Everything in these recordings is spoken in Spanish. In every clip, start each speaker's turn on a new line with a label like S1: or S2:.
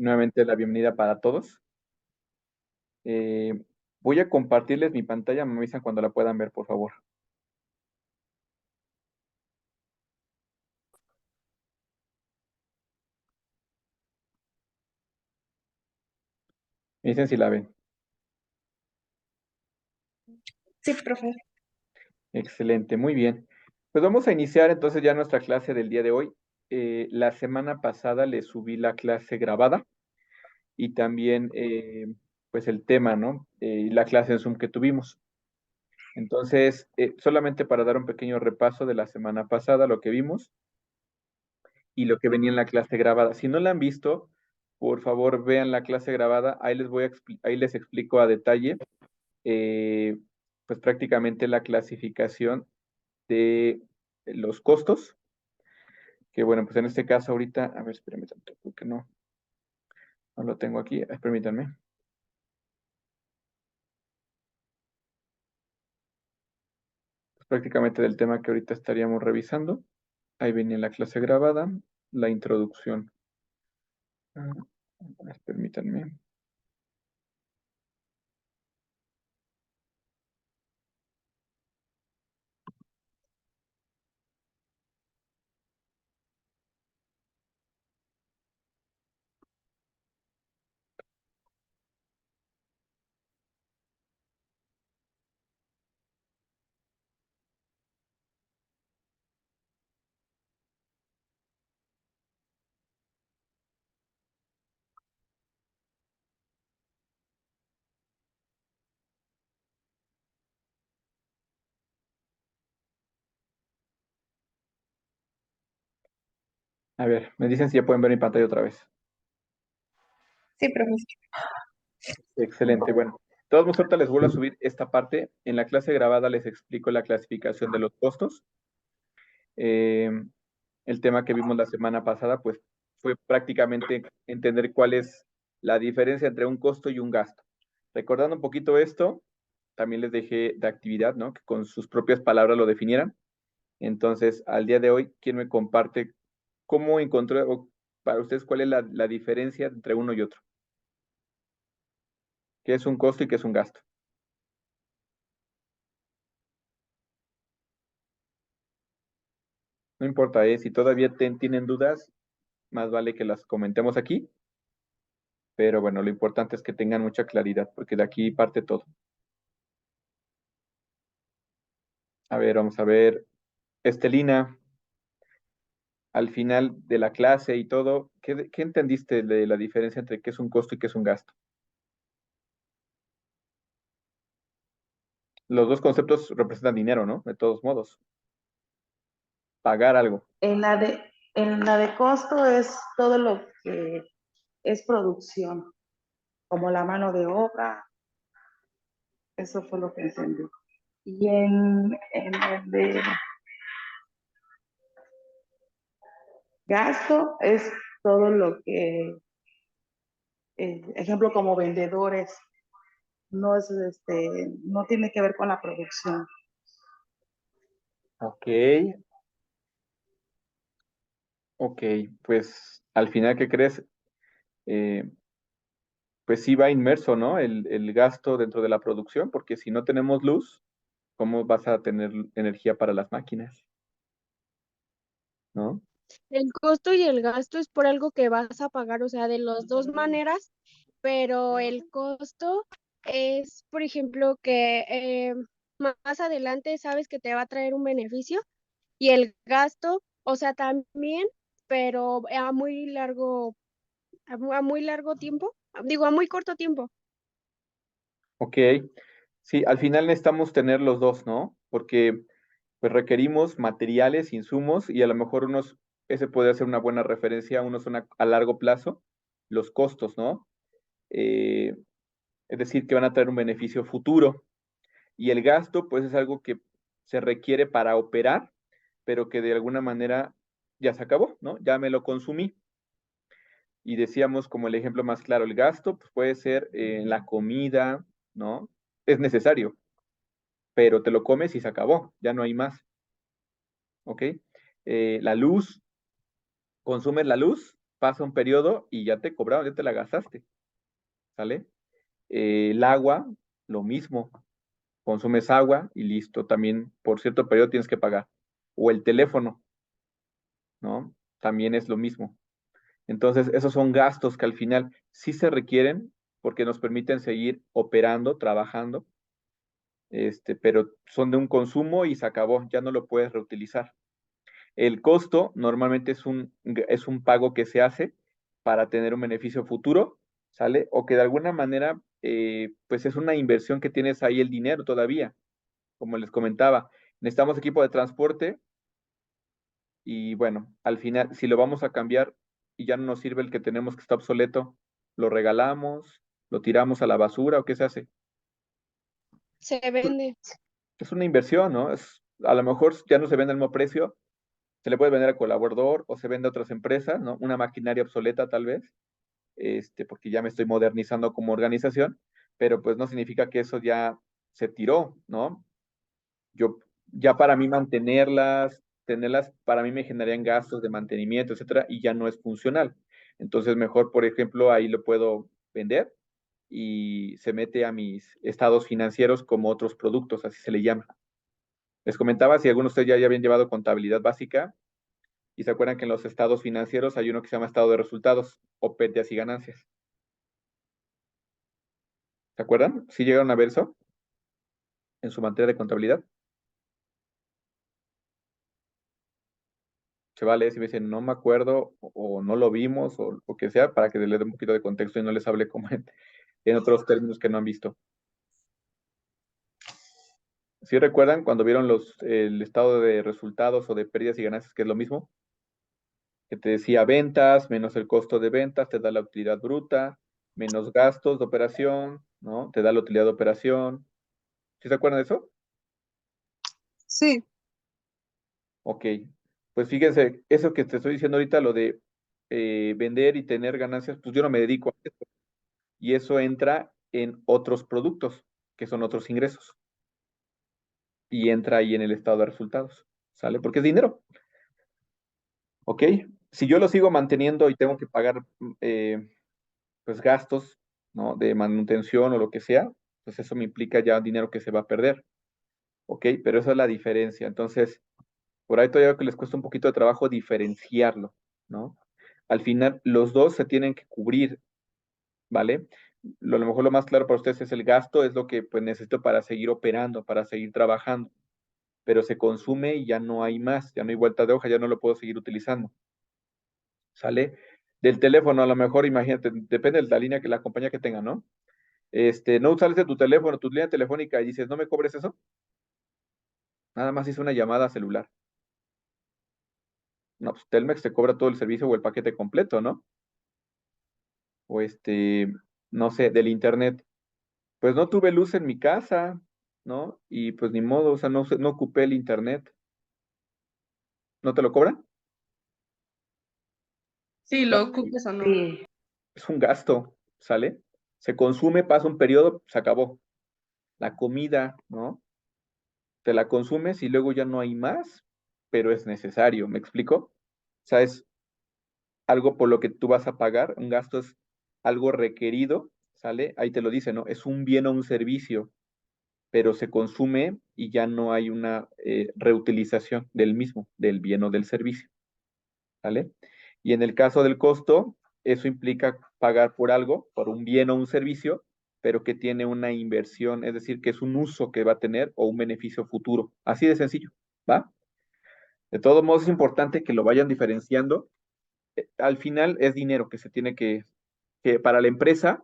S1: Nuevamente la bienvenida para todos. Eh, Voy a compartirles mi pantalla, me avisan cuando la puedan ver, por favor. Me dicen si la ven.
S2: Sí, profe.
S1: Excelente, muy bien. Pues vamos a iniciar entonces ya nuestra clase del día de hoy. La semana pasada les subí la clase grabada y también pues el tema, ¿no? Y la clase en Zoom que tuvimos. Entonces, solamente para dar un pequeño repaso de la semana pasada, lo que vimos y lo que venía en la clase grabada. Si no la han visto, por favor vean la clase grabada. Ahí ahí les explico a detalle, eh, pues prácticamente la clasificación de los costos, que bueno, pues en este caso ahorita, a ver, espérenme tanto, porque no lo tengo aquí, permítanme. Pues prácticamente del tema que ahorita estaríamos revisando. Ahí venía la clase grabada, la introducción. Ah, permítanme. A ver, me dicen si ya pueden ver mi pantalla otra vez.
S2: Sí, profe.
S1: Excelente, bueno. De todos modos, ahorita les vuelvo a subir esta parte. En la clase grabada les explico la clasificación de los costos. Eh, el tema que vimos la semana pasada, pues fue prácticamente entender cuál es la diferencia entre un costo y un gasto. Recordando un poquito esto, también les dejé de actividad, ¿no? Que con sus propias palabras lo definieran. Entonces, al día de hoy, ¿quién me comparte cómo encontró, o para ustedes, cuál es la diferencia entre uno y otro? ¿Qué es un costo y qué es un gasto? No importa, si todavía tienen dudas, más vale que las comentemos aquí, pero bueno, lo importante es que tengan mucha claridad, porque de aquí parte todo. A ver, vamos a ver. Estelina, al final de la clase y todo, ¿qué entendiste de la diferencia entre qué es un costo y qué es un gasto? Los dos conceptos representan dinero, ¿no? De todos modos, pagar algo.
S2: En la de, en la de costo es todo lo que es producción, como la mano de obra, eso fue lo que entendí. Y en el de gasto es todo lo que, ejemplo, como vendedores, no es no tiene que ver con la producción.
S1: Ok, ok, pues al final, ¿qué crees? Eh, pues sí va inmerso, ¿no? El gasto dentro de la producción, porque si no tenemos luz, ¿cómo vas a tener energía para las máquinas? ¿No?
S3: El costo y el gasto es por algo que vas a pagar, o sea, de las dos maneras, pero el costo es, por ejemplo, que más adelante sabes que te va a traer un beneficio y el gasto, o sea, también, pero a muy largo tiempo, digo, a muy corto tiempo.
S1: Ok, sí, al final necesitamos tener los dos, ¿no? Porque pues requerimos materiales, insumos y a lo mejor ese puede ser una buena referencia, unos son a largo plazo, los costos, ¿no? Eh, es decir, que van a traer un beneficio futuro. Y el gasto, pues es algo que se requiere para operar, pero que de alguna manera ya se acabó, ¿no? Ya me lo consumí. Y decíamos como el ejemplo más claro, el gasto pues, puede ser en la comida, ¿no? Es necesario, pero te lo comes y se acabó, ya no hay más, ¿ok? La luz, consumes la luz pasa un periodo y ya te cobraron, ya te la gastaste, ¿sale? El agua, lo mismo, consumes agua y listo, también por cierto periodo tienes que pagar. O el teléfono, ¿no? También es lo mismo. Entonces, esos son gastos que al final sí se requieren porque nos permiten seguir operando, trabajando, pero son de un consumo y se acabó, ya no lo puedes reutilizar. El costo normalmente es un pago que se hace para tener un beneficio futuro, ¿sale? O que de alguna manera, pues es una inversión que tienes ahí el dinero todavía, como les comentaba. Necesitamos equipo de transporte y bueno, al final, si lo vamos a cambiar y ya no nos sirve el que tenemos que está obsoleto, lo regalamos, lo tiramos a la basura o qué se hace.
S3: Se vende.
S1: Es una inversión, ¿no? A lo mejor ya no se vende al mismo precio, se le puede vender a colaborador o se vende a otras empresas, ¿no? Una maquinaria obsoleta tal vez, porque ya me estoy modernizando como organización, pero pues no significa que eso ya se tiró, ¿no? Yo, ya para mí tenerlas, para mí me generarían gastos de mantenimiento, etcétera, y ya no es funcional. Entonces, mejor, por ejemplo, ahí lo puedo vender y se mete a mis estados financieros como otros productos, así se le llama. Les comentaba si algunos de ustedes ya habían llevado contabilidad básica y se acuerdan que en los estados financieros hay uno que se llama estado de resultados o pérdidas y ganancias. ¿Se acuerdan? ¿Sí llegaron a ver eso en su materia de contabilidad? Se vale si me dicen no me acuerdo o no lo vimos o lo que sea para que les dé un poquito de contexto y no les hable como en otros términos que no han visto. ¿Sí recuerdan cuando vieron el estado de resultados o de pérdidas y ganancias, que es lo mismo? Que te decía ventas menos el costo de ventas, te da la utilidad bruta, menos gastos de operación, ¿no? Te da la utilidad de operación. ¿Sí se acuerdan de eso?
S2: Sí,
S1: Ok. Pues fíjense, eso que te estoy diciendo ahorita, lo de vender y tener ganancias, pues yo no me dedico a eso. Y eso entra en otros productos, que son otros ingresos. Y entra ahí en el estado de resultados. ¿Sale? Porque es dinero. ¿Ok? Si yo lo sigo manteniendo y tengo que pagar pues gastos, ¿no? De manutención o lo que sea, pues eso me implica ya dinero que se va a perder. ¿Ok? Pero esa es la diferencia. Entonces, por ahí todavía que les cuesta un poquito de trabajo diferenciarlo, ¿no? Al final, los dos se tienen que cubrir, ¿vale? A lo mejor lo más claro para ustedes es el gasto, es lo que pues necesito para seguir operando, para seguir trabajando, pero se consume y ya no hay más, ya no hay vuelta de hoja, ya no lo puedo seguir utilizando, ¿sale? Del teléfono, a lo mejor, imagínate, depende de la línea que la compañía que tenga, ¿no? No sales de tu teléfono, tu línea telefónica y dices, no me cobres eso, nada más hice una llamada celular. No, pues Telmex te cobra todo el servicio o el paquete completo, ¿no? O no sé, del internet. Pues no tuve luz en mi casa, ¿no? Y pues ni modo, o sea, no ocupé el internet. ¿No te lo cobran?
S2: sí,
S1: Claro,
S2: lo ocupes o no. Sí.
S1: es un gasto, ¿sale? Se consume, pasa un periodo, se acabó. La comida, ¿no? Te la consumes y luego ya no hay más, pero es necesario, ¿me explico? O sea, es algo por lo que tú vas a pagar, un gasto es algo requerido, ¿sale? Ahí te lo dice, ¿no? Es un bien o un servicio, pero se consume y ya no hay una reutilización del mismo, del bien o del servicio, ¿vale? Y en el caso del costo, eso implica pagar por algo, por un bien o un servicio, pero que tiene una inversión, es decir, que es un uso que va a tener o un beneficio futuro. Así de sencillo, ¿va? De todos modos, es importante que lo vayan diferenciando. Al final es dinero que se tiene que para la empresa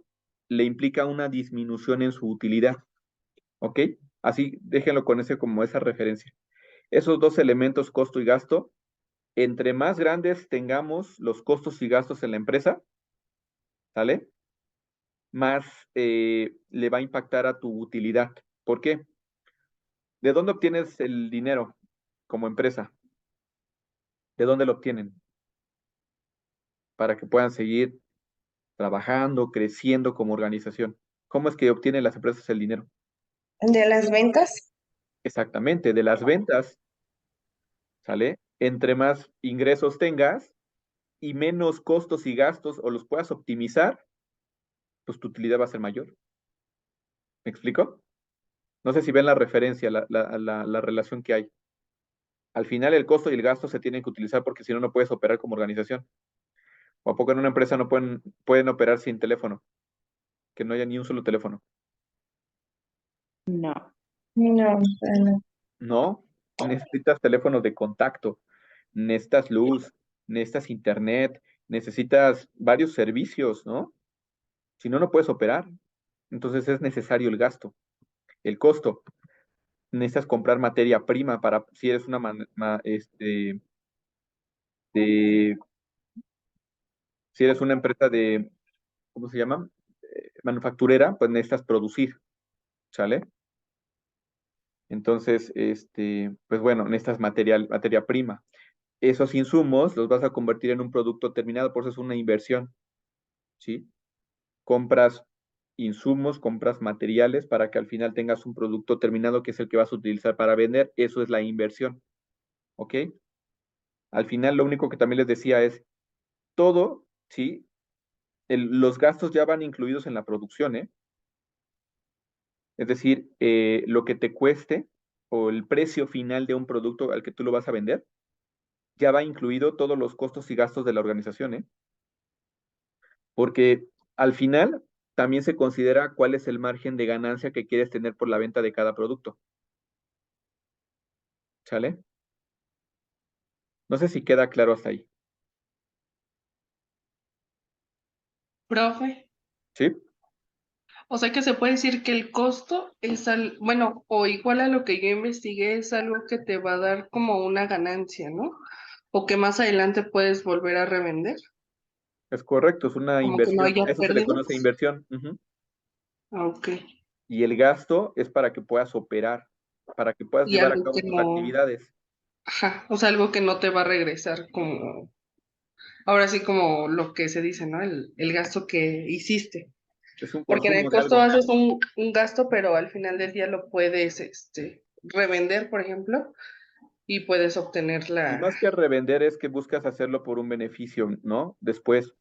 S1: le implica una disminución en su utilidad, ¿ok? Así déjenlo con ese como esa referencia. Esos dos elementos, costo y gasto, entre más grandes tengamos los costos y gastos en la empresa, ¿sale? Más le va a impactar a tu utilidad. ¿Por qué? ¿De dónde obtienes el dinero como empresa? ¿De dónde lo obtienen? Para que puedan seguir trabajando, creciendo como organización. ¿Cómo es que obtienen las empresas el dinero?
S2: ¿De las ventas?
S1: Exactamente, de las ventas, ¿sale? Entre más ingresos tengas, y menos costos y gastos o los puedas optimizar, pues tu utilidad va a ser mayor. ¿Me explico? No sé si ven la referencia, la relación que hay. Al final el costo y el gasto se tienen que utilizar porque si no, no puedes operar como organización. ¿O a poco en una empresa no pueden operar sin teléfono? Que no haya ni un solo teléfono.
S2: No.
S4: No, no.
S1: No, necesitas teléfonos de contacto, necesitas luz, necesitas internet, necesitas varios servicios, ¿no? Si no, no puedes operar. Entonces es necesario el gasto, el costo. Necesitas comprar materia prima para, si eres una, de, si eres una empresa de, ¿cómo se llama? Manufacturera, pues necesitas producir, ¿sale? Entonces, pues bueno, necesitas materia prima. Esos insumos los vas a convertir en un producto terminado, por eso es una inversión, ¿sí? Compras insumos, compras materiales para que al final tengas un producto terminado que es el que vas a utilizar para vender. Eso es la inversión, ¿ok? Al final lo único que también les decía es todo, ¿sí? Los gastos ya van incluidos en la producción, ¿eh? Es decir, lo que te cueste o el precio final de un producto al que tú lo vas a vender, ya va incluido todos los costos y gastos de la organización, ¿eh? Porque al final también se considera cuál es el margen de ganancia que quieres tener por la venta de cada producto, ¿sale? No sé si queda claro hasta ahí,
S4: Profe,
S1: ¿sí?
S4: o sea que se puede decir que el costo es bueno, o igual a lo que yo investigué, es algo que te va a dar como una ganancia, ¿no? O que más adelante puedes volver a revender,
S1: Es correcto, es una
S4: como que no
S1: inversión.
S4: haya
S1: Eso se le conoce
S4: pérdidas.
S1: inversión. Ujú.
S4: Ah, ok.
S1: Y el gasto es para que puedas operar, para que puedas
S4: Y
S1: llevar a
S4: algo
S1: cabo
S4: que
S1: tus
S4: no,
S1: actividades.
S4: ajá, o sea, algo que no te va a regresar como, ahora sí como lo que se dice, ¿no? El gasto que hiciste.
S1: Es un
S4: Porque en el
S1: consumo de
S4: costo
S1: algo.
S4: haces un gasto, pero al final del día lo puedes, revender, por ejemplo, y puedes obtener
S1: Y
S4: la...
S1: más que revender es que buscas hacerlo por un beneficio, ¿no? Después,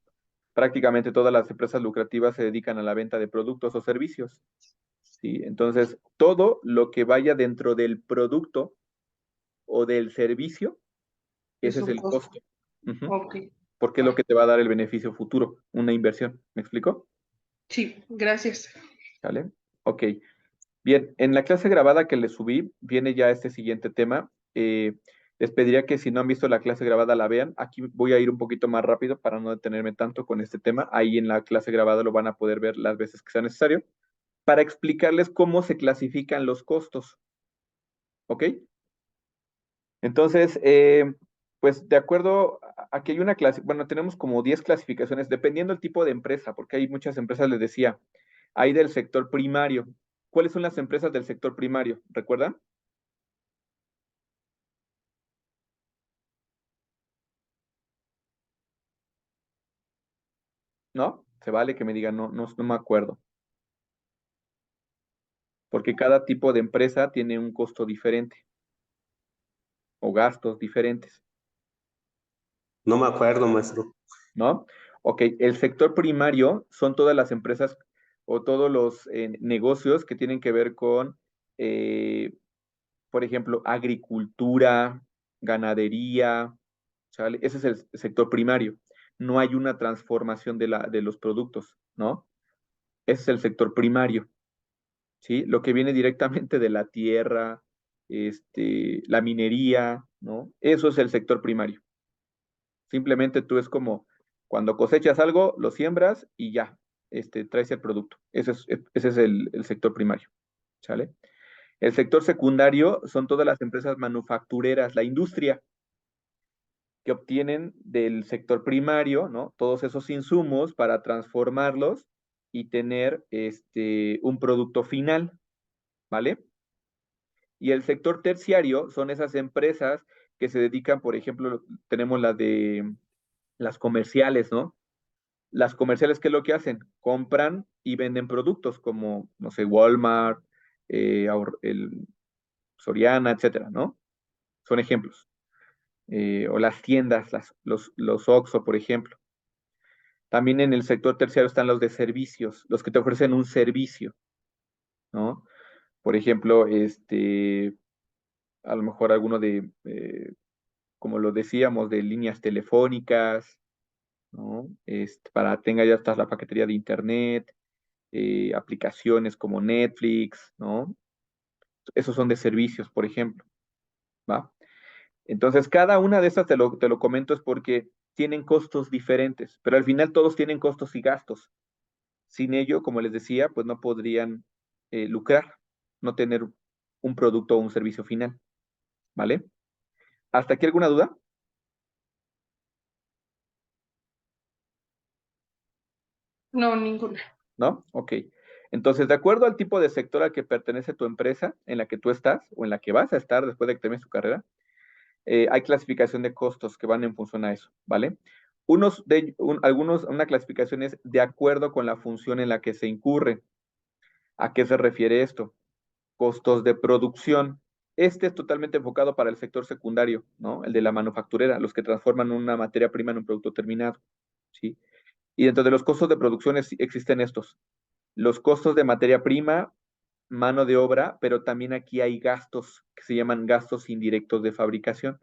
S1: prácticamente todas las empresas lucrativas se dedican a la venta de productos o servicios, ¿sí? Entonces, todo lo que vaya dentro del producto o del servicio, ese
S4: Es
S1: es
S4: un
S1: el
S4: costo.
S1: costo. Ujú.
S4: Ok.
S1: Porque es lo que te va a dar el beneficio futuro, una inversión. ¿Me explico?
S4: Sí, gracias.
S1: ¿Vale? Ok. Bien, en la clase grabada que les subí, viene ya este siguiente tema. Les pediría que si no han visto la clase grabada la vean. Aquí voy a ir un poquito más rápido para no detenerme tanto con este tema. Ahí en la clase grabada lo van a poder ver las veces que sea necesario para explicarles cómo se clasifican los costos. ¿Ok? Entonces, pues de acuerdo, aquí hay una clase, bueno, tenemos como 10 clasificaciones, dependiendo del tipo de empresa, porque hay muchas empresas, les decía, hay del sector primario. ¿Cuáles son las empresas del sector primario? ¿Recuerdan? ¿No? Se vale que me digan, no, no, no me acuerdo, porque cada tipo de empresa tiene un costo diferente o gastos diferentes,
S5: No me acuerdo, maestro.
S1: ¿no? Ok, el sector primario son todas las empresas o todos los negocios que tienen que ver con, eh, por ejemplo, agricultura, ganadería, ¿sale? Ese es el sector primario. No hay una transformación de los productos, ¿no? Ese es el sector primario. ¿Sí? Lo que viene directamente de la tierra, la minería, ¿no? Eso es el sector primario. Simplemente tú es como cuando cosechas algo, lo siembras y ya, traes el producto. Ese es el sector primario, ¿sale? El sector secundario son todas las empresas manufactureras, la industria que obtienen del sector primario, ¿no? Todos esos insumos para transformarlos y tener un producto final, ¿vale? Y el sector terciario son esas empresas que se dedican, por ejemplo, tenemos la de las comerciales, ¿no? Las comerciales, ¿qué es lo que hacen? Compran y venden productos como, no sé, Walmart, el Soriana, etcétera, ¿no? Son ejemplos. o las tiendas, los Oxxo, por ejemplo. También en el sector terciario están los de servicios, los que te ofrecen un servicio, ¿no? Por ejemplo, a lo mejor alguno de, como lo decíamos, de líneas telefónicas, ¿no? Para tenga ya hasta la paquetería de internet, aplicaciones como Netflix, ¿no? Esos son de servicios, por ejemplo, ¿va? Entonces, cada una de estas te lo comento es porque tienen costos diferentes, pero al final todos tienen costos y gastos. Sin ello, como les decía, pues no podrían lucrar, no tener un producto o un servicio final, ¿vale? ¿Hasta aquí alguna duda?
S4: No, ninguna.
S1: ¿No? Ok. Entonces, de acuerdo al tipo de sector al que pertenece tu empresa, en la que tú estás o en la que vas a estar después de que termines tu carrera, hay clasificación de costos que van en función a eso, ¿vale? Una clasificación es de acuerdo con la función en la que se incurre. ¿A qué se refiere esto? Costos de producción. Este es totalmente enfocado para el sector secundario, ¿no? El de la manufacturera, los que transforman una materia prima en un producto terminado, ¿sí? Y dentro de los costos de producción existen estos. Los costos de materia prima, mano de obra, pero también aquí hay gastos que se llaman gastos indirectos de fabricación,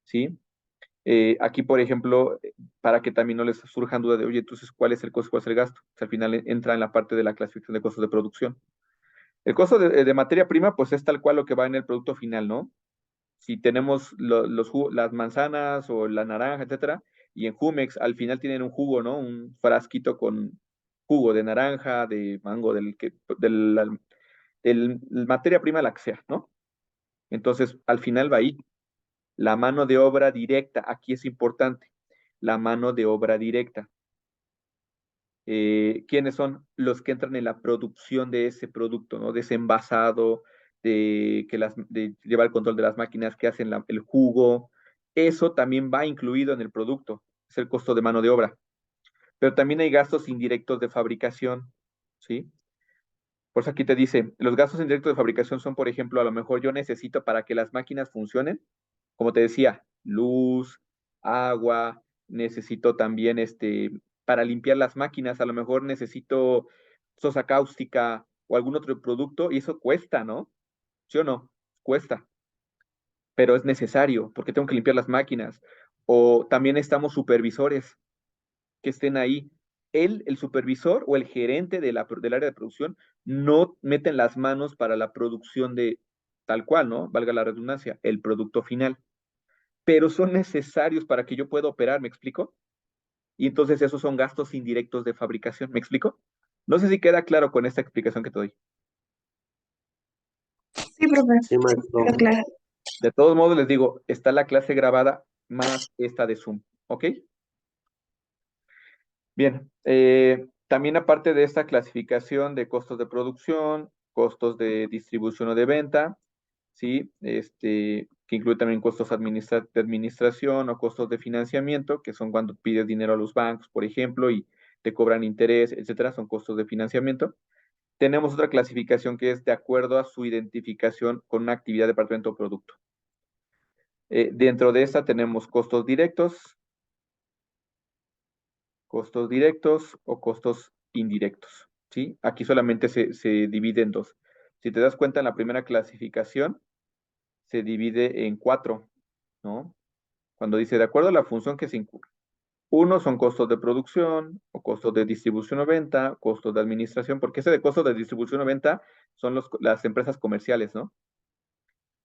S1: ¿sí? Aquí, por ejemplo, para que también no les surjan dudas de, oye, entonces, ¿cuál es el costo, cuál es el gasto? O sea, al final entra en la parte de la clasificación de costos de producción. El costo de materia prima, pues es tal cual lo que va en el producto final, ¿no? Si tenemos las manzanas o la naranja, etcétera, y en Jumex al final tienen un jugo, ¿no? Un frasquito con jugo de naranja, de mango, del materia prima la que sea, ¿no? Entonces, al final va ahí. La mano de obra directa, aquí es importante, la mano de obra directa. ¿Quiénes son los que entran en la producción de ese producto, ¿no? De ese envasado, de llevar el control de las máquinas que hacen el jugo? Eso también va incluido en el producto, es el costo de mano de obra. Pero también hay gastos indirectos de fabricación, ¿sí? Por eso aquí te dice, los gastos indirectos de fabricación son, por ejemplo, a lo mejor yo necesito para que las máquinas funcionen, como te decía, luz, agua, necesito también para limpiar las máquinas, a lo mejor necesito sosa cáustica o algún otro producto y eso cuesta, ¿no? ¿Sí o no? Cuesta, pero es necesario porque tengo que limpiar las máquinas. O también estamos supervisores que estén ahí. El supervisor o el gerente del área de producción no meten las manos para la producción de tal cual, ¿no? Valga la redundancia, el producto final, pero son necesarios para que yo pueda operar, ¿me explico? Y entonces esos son gastos indirectos de fabricación, ¿me explico? No sé si queda claro con esta explicación que te doy.
S2: Sí, profe,
S5: Sí, maestro.
S2: está claro.
S1: De todos modos, les digo, está la clase grabada más esta de Zoom, ¿ok? Bien, también aparte de esta clasificación de costos de producción, costos de distribución o de venta, ¿sí? Que incluye también costos de administración o costos de financiamiento, que son cuando pides dinero a los bancos, por ejemplo, y te cobran interés, etcétera, son costos de financiamiento. Tenemos otra clasificación que es de acuerdo a su identificación con una actividad, departamento o producto. Dentro de esta tenemos costos directos o costos indirectos, ¿sí? Aquí solamente se divide en dos. Si te das cuenta, en la primera clasificación se divide en cuatro, ¿no? Cuando dice de acuerdo a la función que se incurre. Uno son costos de producción o costos de distribución o venta, costos de administración, porque ese de costos de distribución o venta son las empresas comerciales, ¿no?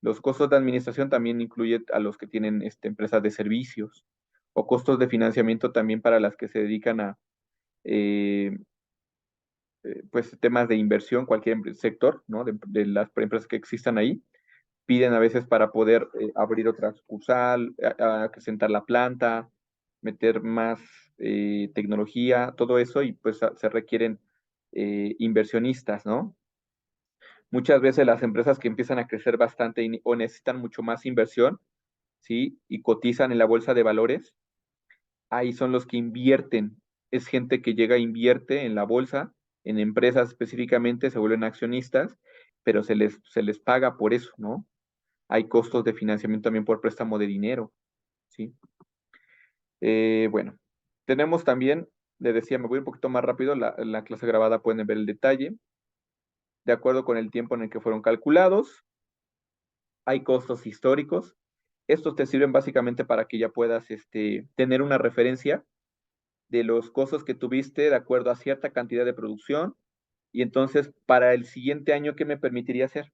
S1: Los costos de administración también incluye a los que tienen empresas de servicios o costos de financiamiento también para las que se dedican a eh, pues temas de inversión, cualquier sector, ¿no? De las empresas que existan ahí, piden a veces para poder abrir otra sucursal, acrecentar la planta, meter más tecnología, todo eso, y pues se requieren inversionistas, ¿no? Muchas veces las empresas que empiezan a crecer bastante o necesitan mucho más inversión, ¿sí? Y cotizan en la bolsa de valores, ahí son los que invierten. Es gente que llega, invierte en la bolsa, en empresas específicamente, se vuelven accionistas, pero se les paga por eso, ¿no? Hay costos de financiamiento también por préstamo de dinero. ¿sí? Bueno, tenemos también, le decía, me voy un poquito más rápido, la clase grabada pueden ver el detalle, de acuerdo con el tiempo en el que fueron calculados, hay costos históricos, estos te sirven básicamente para que ya puedas tener una referencia de los costos que tuviste de acuerdo a cierta cantidad de producción, y entonces para el siguiente año, ¿qué me permitiría hacer?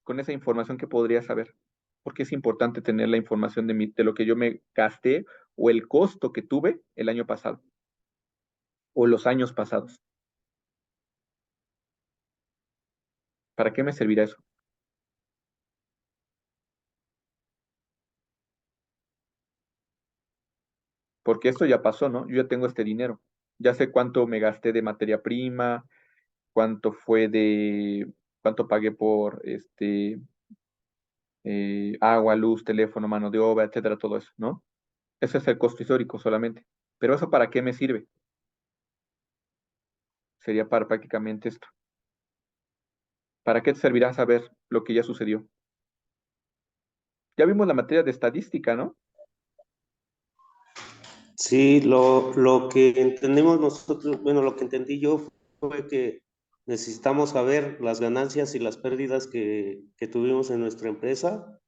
S1: Con esa información que podría saber. Porque es importante tener la información de lo que yo me gasté o el costo que tuve el año pasado o los años pasados. ¿Para qué me servirá eso? Porque esto ya pasó, ¿no? Yo ya tengo este dinero. Ya sé cuánto me gasté de materia prima, cuánto fue cuánto pagué por agua, luz, teléfono, mano de obra, etcétera, todo eso, ¿no? Ese es el costo histórico solamente. Pero eso ¿para qué me sirve? Sería para prácticamente esto. ¿Para qué te servirá saber lo que ya sucedió? Ya vimos la materia de estadística, ¿no?
S5: Sí, lo que entendemos nosotros, bueno, lo que entendí yo fue que necesitamos saber las ganancias y las pérdidas que tuvimos en nuestra empresa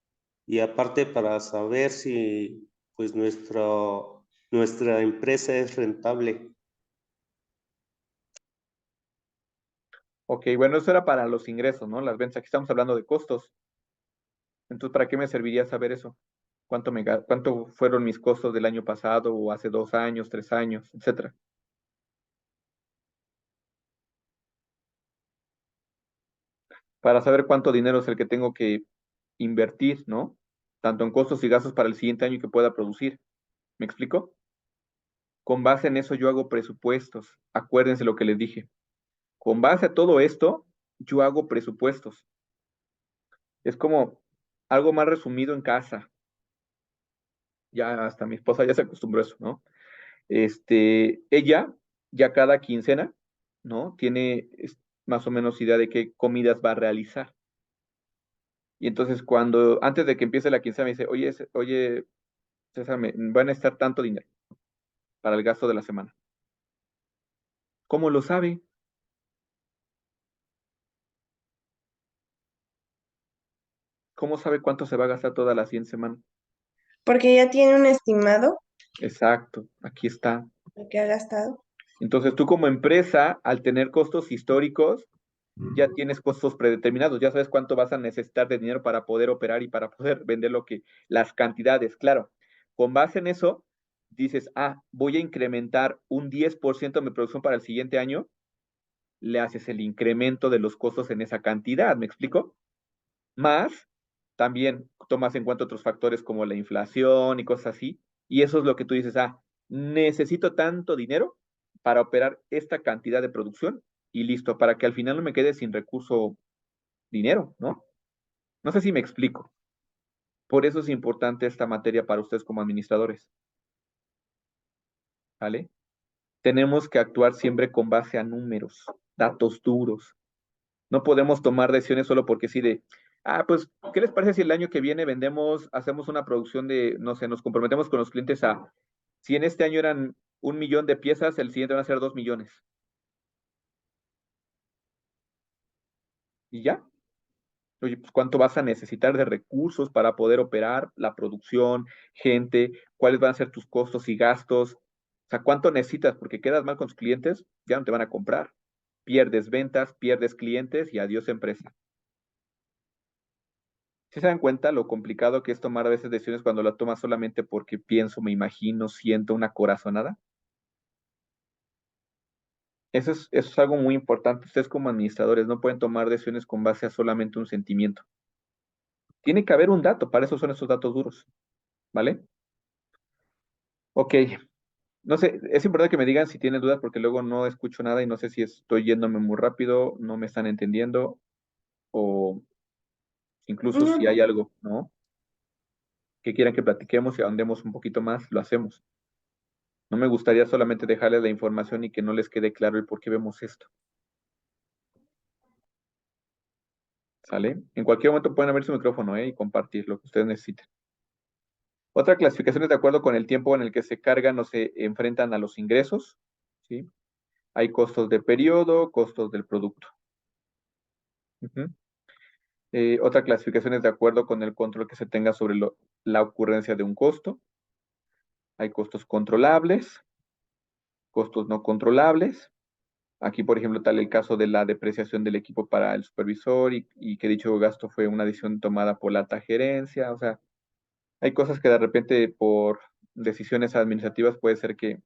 S5: y aparte para saber si pues nuestra empresa es rentable.
S1: Ok, bueno, eso era para los ingresos, ¿no? Las ventas. Aquí estamos hablando de costos. Entonces, ¿para qué me serviría saber eso? ¿Cuánto fueron mis costos del año pasado o hace 2 años, 3 años, etcétera? Para saber cuánto dinero es el que tengo que invertir, ¿no? Tanto en costos y gastos para el siguiente año que pueda producir. ¿Me explico? Con base en eso yo hago presupuestos. Acuérdense lo que les dije. Con base a todo esto, yo hago presupuestos. Es como algo más resumido en casa. Ya hasta mi esposa ya se acostumbró a eso, ¿no? Ella ya cada quincena, ¿no? Tiene más o menos idea de qué comidas va a realizar. Y entonces antes de que empiece la quincena me dice, oye, oye, César, me van a estar tanto dinero para el gasto de la semana. ¿Cómo lo sabe? ¿Cómo sabe cuánto se va a gastar toda la siguiente semana?
S6: Porque ya tiene un estimado
S1: Exacto, aquí está.
S6: lo que ha gastado.
S1: Entonces tú como empresa, al tener costos históricos, ya tienes costos predeterminados, ya sabes cuánto vas a necesitar de dinero para poder operar y para poder vender las cantidades, claro. Con base en eso, dices, voy a incrementar un 10% de mi producción para el siguiente año, le haces el incremento de los costos en esa cantidad, ¿me explico? Más, también tomas en cuenta otros factores como la inflación y cosas así, y eso es lo que tú dices, necesito tanto dinero para operar esta cantidad de producción y listo, para que al final no me quede sin recurso dinero, ¿no? No sé si me explico. Por eso es importante esta materia para ustedes como administradores, ¿vale? Tenemos que actuar siempre con base a números, datos duros. No podemos tomar decisiones solo porque sí pues, ¿qué les parece si el año que viene hacemos una producción de, no sé, nos comprometemos con los clientes si en este año eran 1 millón de piezas, el siguiente van a ser 2 millones. Y ya. Oye, pues ¿cuánto vas a necesitar de recursos para poder operar la producción, gente? ¿Cuáles van a ser tus costos y gastos? O sea, ¿cuánto necesitas? Porque quedas mal con tus clientes, ya no te van a comprar. Pierdes ventas, pierdes clientes y adiós empresa. ¿Sí se dan cuenta lo complicado que es tomar a veces decisiones cuando las tomas solamente porque pienso, me imagino, siento una corazonada? Eso es algo muy importante. Ustedes como administradores no pueden tomar decisiones con base a solamente un sentimiento. Tiene que haber un dato, para eso son esos datos duros, ¿vale? Ok, no sé, es importante que me digan si tienen dudas porque luego no escucho nada y no sé si estoy yéndome muy rápido, no me están entendiendo o incluso si hay
S6: No,
S1: algo, ¿no? Que quieran que platiquemos y ahondemos un poquito más, lo hacemos. No me gustaría solamente dejarles la información y que no les quede claro el por qué vemos esto. ¿Sale? En cualquier momento pueden abrir su micrófono, y compartir lo que ustedes necesiten. Otra clasificación es de acuerdo con el tiempo en el que se cargan o se enfrentan a los ingresos, ¿sí? Hay costos de periodo, costos del producto. Ujú. Otra clasificación es de acuerdo con el control que se tenga sobre la ocurrencia de un costo. Hay costos controlables, costos no controlables. Aquí, por ejemplo, tal el caso de la depreciación del equipo para el supervisor y que dicho gasto fue una decisión tomada por la alta gerencia. O sea, hay cosas que de repente por decisiones administrativas puede ser que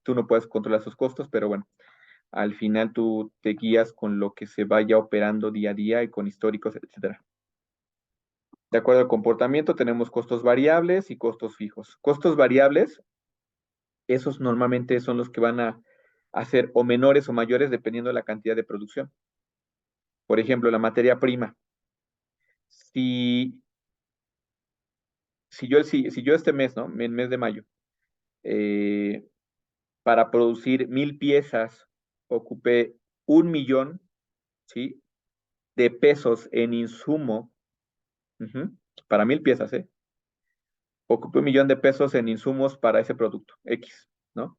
S1: tú no puedas controlar sus costos, pero bueno, al final tú te guías con lo que se vaya operando día a día y con históricos, etcétera. De acuerdo al comportamiento, tenemos costos variables y costos fijos. Costos variables, esos normalmente son los que van a ser o menores o mayores dependiendo de la cantidad de producción. Por ejemplo, la materia prima. Si, si yo este mes, ¿no? En mes de mayo, eh, para producir 1,000 piezas, ocupé 1,000,000, ¿sí? De pesos en insumo, ujú, para 1,000 piezas, ¿eh? Ocupé 1,000,000 de pesos en insumos para ese producto, X, ¿no?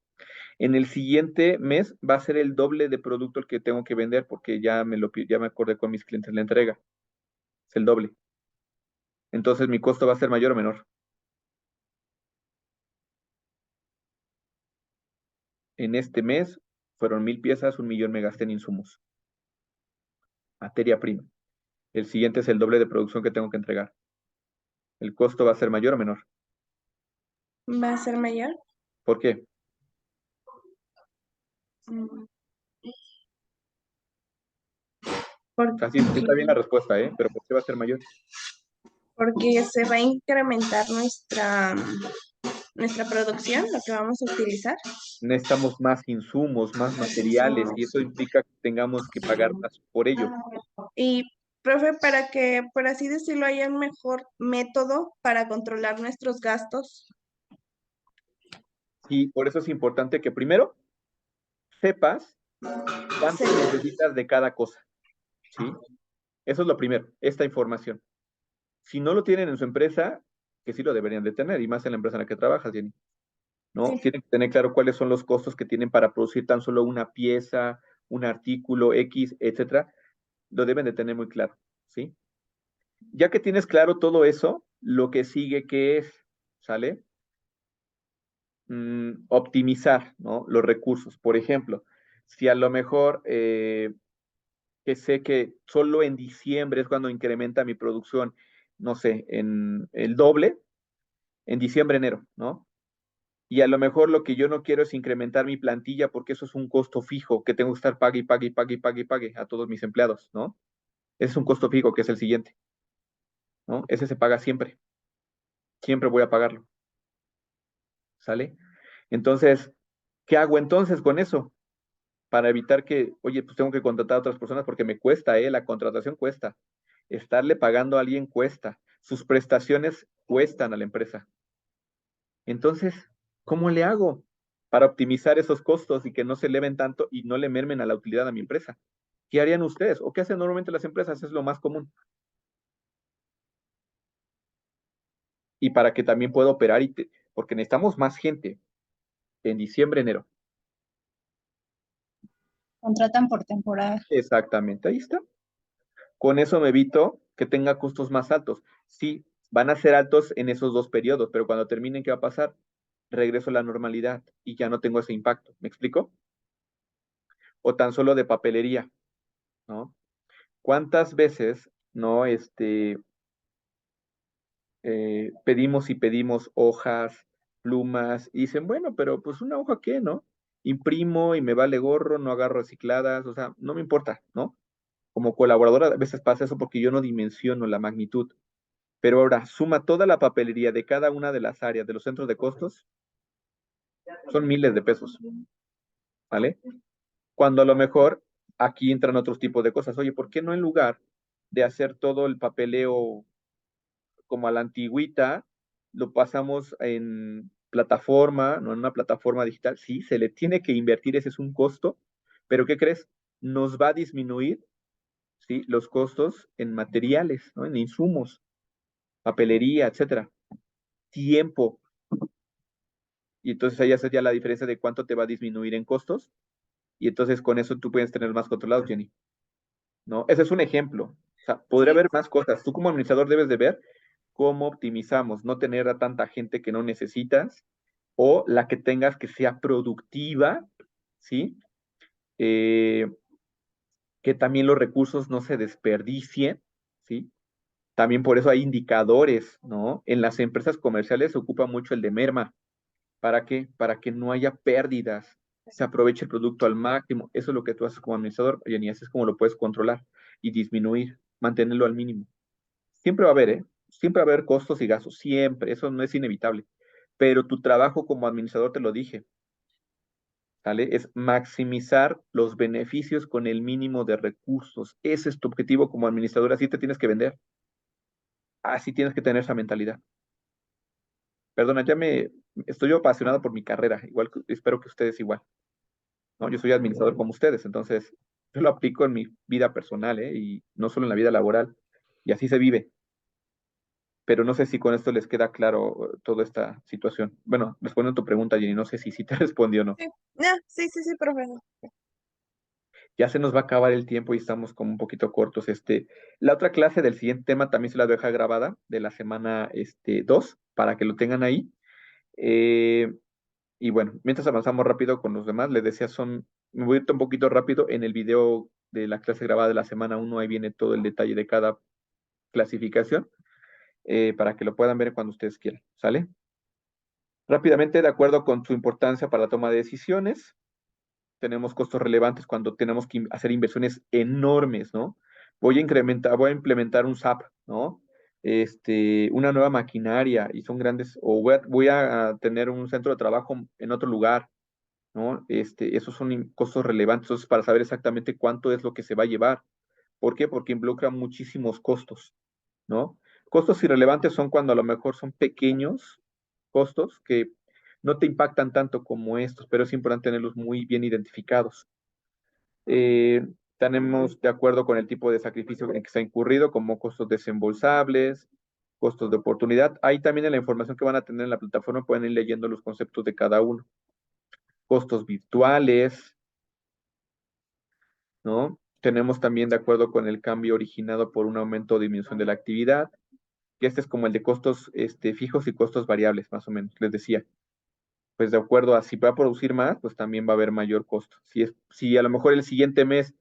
S1: En el siguiente mes va a ser el doble de producto el que tengo que vender porque ya me acordé con mis clientes la entrega. Es el doble. Entonces mi costo va a ser mayor o menor. En este mes fueron 1,000 piezas, 1,000,000 me gasté en insumos, materia prima. El siguiente es el doble de producción que tengo que entregar. ¿El costo va a ser mayor o menor?
S6: ¿Va a ser mayor?
S1: ¿Por qué?
S6: Mm,
S1: O sea, sí, sí
S6: Porque,
S1: está bien la respuesta, ¿eh? Pero ¿por qué va a ser mayor?
S6: porque se va a incrementar nuestra producción, lo que vamos a utilizar.
S1: Necesitamos más insumos, más
S6: Más
S1: materiales, y
S6: insumos.
S1: eso implica que tengamos que pagar más por ello.
S6: Y, profe, para que, por así decirlo, haya un mejor método para controlar nuestros gastos.
S1: Y por eso es importante que primero sepas cuánto
S6: se-
S1: necesitas de cada cosa, ¿sí? Eso es lo primero, esta información. Si no lo tienen en su empresa, que sí lo deberían de tener, y más en la empresa en la que trabajas, Jenny, ¿no?
S6: sí.
S1: Tienen que tener claro cuáles son los costos que tienen para producir tan solo una pieza, un artículo X, etcétera. Lo deben de tener muy claro, ¿sí? Ya que tienes claro todo eso, lo que sigue que es, ¿sale? Optimizar, ¿no? Los recursos. Por ejemplo, si a lo mejor que sé que solo en diciembre es cuando incrementa mi producción, no sé, en el doble, en diciembre, enero, ¿no? Y a lo mejor lo que yo no quiero es incrementar mi plantilla porque eso es un costo fijo que tengo que estar pague y pague y pague y pague y pague a todos mis empleados, ¿no? Ese es un costo fijo que es el siguiente, ¿no? Ese se paga siempre, siempre voy a pagarlo, ¿sale? Entonces, ¿qué hago entonces con eso? Para evitar que, oye, pues tengo que contratar a otras personas porque me cuesta, la contratación cuesta. Estarle pagando a alguien cuesta. Sus prestaciones cuestan a la empresa. Entonces, ¿cómo le hago para optimizar esos costos y que no se eleven tanto y no le mermen a la utilidad a mi empresa? ¿Qué harían ustedes? ¿O qué hacen normalmente las empresas? Es lo más común. Y para que también pueda operar, porque necesitamos más gente en diciembre, enero.
S7: Contratan por temporada.
S1: Exactamente, ahí está. Con eso me evito que tenga costos más altos. Sí, van a ser altos en esos dos periodos, pero cuando terminen, ¿qué va a pasar? Regreso a la normalidad y ya no tengo ese impacto. ¿Me explico? O tan solo de papelería, ¿no? ¿Cuántas veces, no, pedimos y pedimos hojas, plumas, y dicen, bueno, pero pues una hoja qué, ¿no? Imprimo y me vale gorro, no agarro recicladas, o sea, no me importa, ¿no? Como colaboradora a veces pasa eso porque yo no dimensiono la magnitud. Pero ahora, suma toda la papelería de cada una de las áreas de los centros de costos, son miles de pesos, ¿vale? Cuando a lo mejor aquí entran otros tipos de cosas. Oye, ¿por qué no en lugar de hacer todo el papeleo como a la antigüita, lo pasamos en plataforma, no en una plataforma digital? Sí, se le tiene que invertir, ese es un costo, pero ¿qué crees? Nos va a disminuir ¿sí? Los costos en materiales, ¿no? En insumos, papelería, etcétera. Tiempo. Y entonces ahí haces ya la diferencia de cuánto te va a disminuir en costos. Y entonces con eso tú puedes tener más controlado, Jenny, ¿no? Ese es un ejemplo. O sea, podría
S6: Sí,
S1: haber más cosas. Tú como administrador debes de ver cómo optimizamos, no tener a tanta gente que no necesitas o la que tengas que sea productiva, ¿sí? Eh, que también los recursos no se desperdicien, ¿sí? También por eso hay indicadores, ¿no? En las empresas comerciales se ocupa mucho el de merma. ¿Para qué? Para que no haya pérdidas, se aproveche el producto al máximo. Eso es lo que tú haces como administrador, oye, y así es como lo puedes controlar y disminuir, mantenerlo al mínimo. Siempre va a haber, ¿eh? Siempre va a haber costos y gastos, siempre, eso no es inevitable. Pero tu trabajo como administrador, te lo dije, ¿vale? Es maximizar los beneficios con el mínimo de recursos. Ese es tu objetivo como administrador, así te tienes que vender, así tienes que tener esa mentalidad. Perdona, estoy apasionado por mi carrera, igual espero que ustedes igual, ¿no? Yo soy administrador como ustedes, entonces yo lo aplico en mi vida personal, ¿eh? Y no solo en la vida laboral, y así se vive. Pero no sé si con esto les queda claro toda esta situación. Bueno, respondo a tu pregunta, Jenny, no sé si sí te respondió o no.
S6: sí. No, sí, sí, sí, profesor.
S1: Ya se nos va a acabar el tiempo y estamos como un poquito cortos. La otra clase del siguiente tema también se la deja grabada de la semana 2 para que lo tengan ahí. Eh, y bueno, mientras avanzamos rápido con los demás, les decía, me voy a ir un poquito rápido en el video de la clase grabada de la semana 1, ahí viene todo el detalle de cada clasificación, para que lo puedan ver cuando ustedes quieran, ¿sale? Rápidamente, de acuerdo con su importancia para la toma de decisiones, tenemos costos relevantes cuando tenemos que hacer inversiones enormes, ¿no? Voy a implementar un SAP, ¿no? Una nueva maquinaria y son grandes, o voy a tener un centro de trabajo en otro lugar, ¿no? Esos son costos relevantes, entonces, para saber exactamente cuánto es lo que se va a llevar. ¿Por qué? Porque involucra muchísimos costos, ¿no? Costos irrelevantes son cuando a lo mejor son pequeños costos que no te impactan tanto como estos, pero es importante tenerlos muy bien identificados. Eh, Tenemos de acuerdo con el tipo de sacrificio en que se ha incurrido, como costos desembolsables, costos de oportunidad. Ahí también en la información que van a tener en la plataforma pueden ir leyendo los conceptos de cada uno. Costos virtuales, ¿no? Tenemos también de acuerdo con el cambio originado por un aumento o disminución de la actividad, que este es como el de costos fijos y costos variables, más o menos, les decía. Pues de acuerdo a si va a producir más, pues también va a haber mayor costo. Si a lo mejor el siguiente mes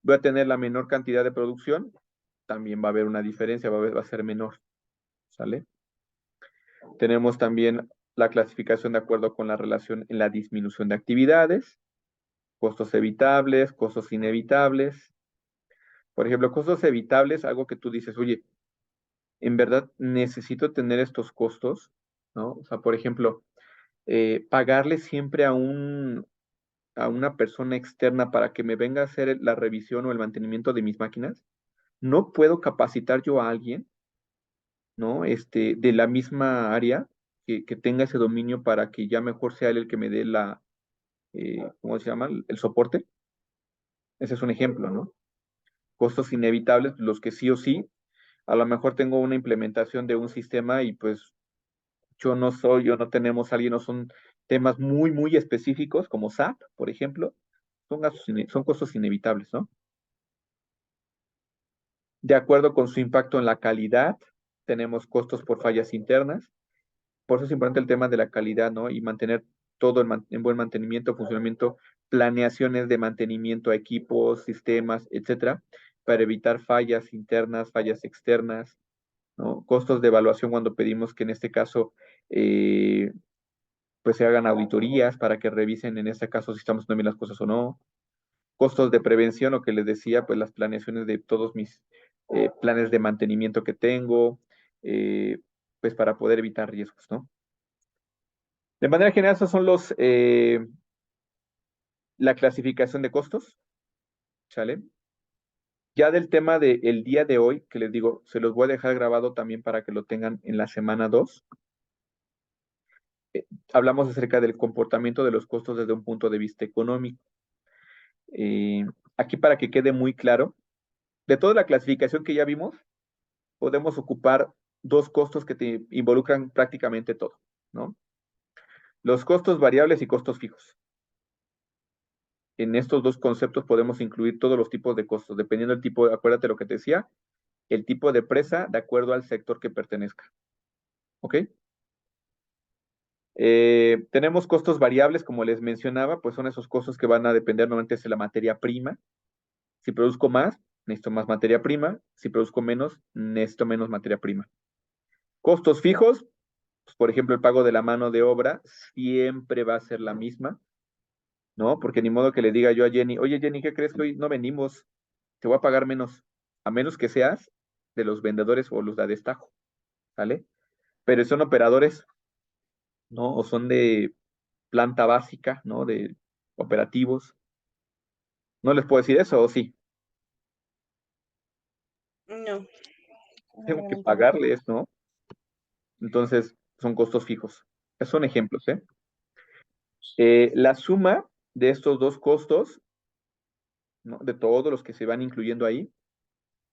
S1: voy a tener la menor cantidad de producción, también va a haber una diferencia, va a ser menor, ¿sale? Tenemos también la clasificación de acuerdo con la relación en la disminución de actividades, costos evitables, costos inevitables. Por ejemplo, costos evitables, algo que tú dices, oye, en verdad necesito tener estos costos, ¿no? O sea, por ejemplo, pagarle siempre a una persona externa para que me venga a hacer la revisión o el mantenimiento de mis máquinas. No puedo capacitar yo a alguien, ¿no? De la misma área que tenga ese dominio para que ya mejor sea él el que me dé ¿cómo se llama? El soporte. Ese es un ejemplo, ¿no? Costos inevitables, los que sí o sí, a lo mejor tengo una implementación de un sistema y pues yo no tenemos alguien, no son temas muy, muy específicos como SAP, por ejemplo, son costos inevitables, ¿no? De acuerdo con su impacto en la calidad, tenemos costos por fallas internas. Por eso es importante el tema de la calidad, ¿no? Y mantener todo en buen mantenimiento, funcionamiento, planeaciones de mantenimiento a equipos, sistemas, etcétera, para evitar fallas internas, fallas externas, ¿no? Costos de evaluación cuando pedimos que en este caso, pues se hagan auditorías para que revisen en este caso si estamos haciendo bien las cosas o no. Costos de prevención, lo que les decía, pues las planeaciones de todos mis planes de mantenimiento que tengo, pues para poder evitar riesgos, ¿no? De manera general, esos son la clasificación de costos, ¿sale? Ya del tema del día de hoy, que les digo, se los voy a dejar grabado también para que lo tengan en la semana 2. Hablamos acerca del comportamiento de los costos desde un punto de vista económico. Eh, Aquí para que quede muy claro, De toda la clasificación que ya vimos, podemos ocupar dos costos que te involucran prácticamente todo, ¿no? Los costos variables y costos fijos. En estos dos conceptos podemos incluir todos los tipos de costos, dependiendo del tipo, acuérdate lo que te decía, el tipo de presa de acuerdo al sector que pertenezca. ¿Ok? Tenemos costos variables, como les mencionaba, pues son esos costos que van a depender normalmente de la materia prima. Si produzco más, necesito más materia prima. Si produzco menos, necesito menos materia prima. Costos fijos, pues, por ejemplo, el pago de la mano de obra siempre va a ser la misma, ¿no? Porque ni modo que le diga yo a Jenny, oye Jenny, ¿qué crees que hoy no vendimos? Te voy a pagar menos, a menos que seas de los vendedores o los de a destajo, ¿vale? Pero son operadores, ¿no? O son de planta básica, ¿no? De operativos. No les puedo decir eso, ¿o sí?
S6: No.
S1: Tengo que pagarles, ¿no? Entonces, son costos fijos. Esos son ejemplos, ¿eh? La suma de estos dos costos, ¿no? De todos los que se van incluyendo ahí,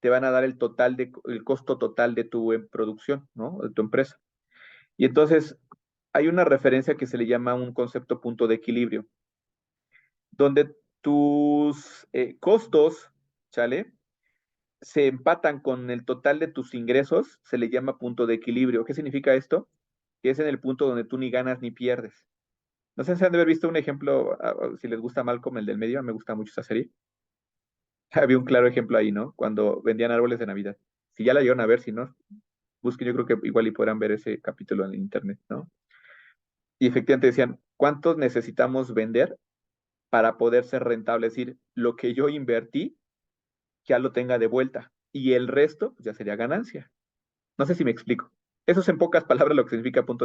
S1: te van a dar el costo total de tu producción, ¿no? De tu empresa. Y entonces, hay una referencia que se le llama un concepto punto de equilibrio, donde tus costos, ¿sale? Se empatan con el total de tus ingresos, se le llama punto de equilibrio. ¿Qué significa esto? Que es en el punto donde tú ni ganas ni pierdes. No sé si han de haber visto un ejemplo, si les gusta Malcolm, el del medio, me gusta mucho esa serie. Había un claro ejemplo ahí, ¿no? Cuando vendían árboles de Navidad. Si ya la llegaron a ver, si no, busquen, yo creo que igual y podrán ver ese capítulo en internet, ¿no? Y efectivamente decían, ¿cuántos necesitamos vender para poder ser rentable? Es decir, lo que yo invertí ya lo tenga de vuelta y el resto pues, ya sería ganancia. No sé si me explico. Eso es en pocas palabras lo que significa punto